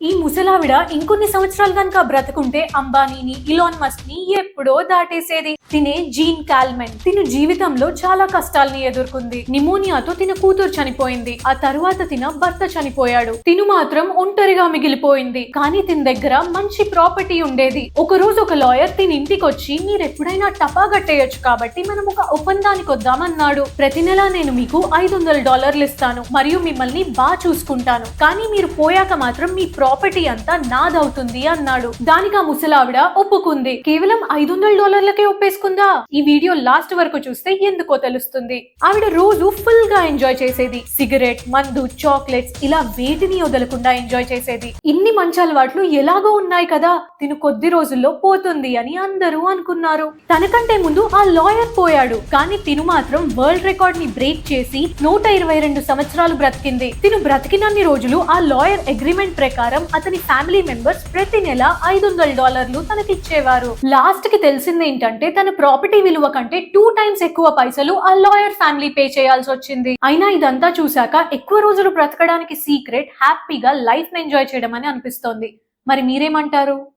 ఈ ముసలావిడ ఇంకొన్ని సంవత్సరాలు గనక బ్రతుకుంటే అంబానీని, ఇలాన్ మస్క్ ని ఎప్పుడో దాటేసేది. తినే జీన్ కాల్మెన్ తిను జీవితంలో చాలా కష్టాల్ని ఎదుర్కొంది. నిమోనియాతో తిన కూతురు చనిపోయింది. ఆ తరువాత తిన భర్త చనిపోయాడు. తిను మాత్రం ఒంటరిగా మిగిలిపోయింది. కానీ తిన దగ్గర మంచి ప్రాపర్టీ ఉండేది. ఒక రోజు ఒక లాయర్ తిన ఇంటికి వచ్చి, మీరు ఎప్పుడైనా టపా కట్టేయొచ్చు కాబట్టి మనం ఒక ఒప్పందానికి వద్దామన్నాడు. ప్రతి నెల నేను మీకు $500 ఇస్తాను మరియు మిమ్మల్ని బాగా చూసుకుంటాను, కానీ మీరు పోయాక మాత్రం మీ ప్రాపర్టీ అంతా నాదవుతుంది అన్నాడు. దానికి ఆ ముసలావిడ ఒప్పుకుంది. కేవలం $500కే ఒప్పేసుకుందా? ఈ వీడియో లాస్ట్ వరకు చూస్తే ఎందుకో తెలుస్తుంది. ఆవిడ రోజు ఫుల్ గా ఎంజాయ్ చేసేది. సిగరెట్, మందు, చాక్లెట్స్ ఇలా వేటిని వదలకుండా ఎంజాయ్ చేసేది. ఇన్ని మంచి అలవాట్లు ఎలాగో ఉన్నాయి కదా, తిను కొద్ది రోజుల్లో పోతుంది అని అందరూ అనుకున్నారు. తనకంటే ముందు ఆ లాయర్ పోయాడు, కానీ తిను మాత్రం వరల్డ్ రికార్డ్ ని బ్రేక్ చేసి 122 సంవత్సరాలు బ్రతికింది. తిను బ్రతికినన్ని రోజులు ఆ లాయర్ అగ్రిమెంట్ ప్రకారం అతని ఫ్యామిలీ మెంబర్స్ ప్రతి నెల $500 తనకిచ్చేవారు. లాస్ట్ కి తెలిసింది ఏంటంటే తన ప్రాపర్టీ విలువ కంటే 2 times ఎక్కువ పైసలు ఆ లాయర్ ఫ్యామిలీ పే చేయాల్సి వచ్చింది. అయినా ఇదంతా చూసాక ఎక్కువ రోజులు బ్రతకడానికి సీక్రెట్ హ్యాపీగా లైఫ్ ని ఎంజాయ్ చేయడం అని అనిపిస్తోంది. మరి మీరేమంటారు?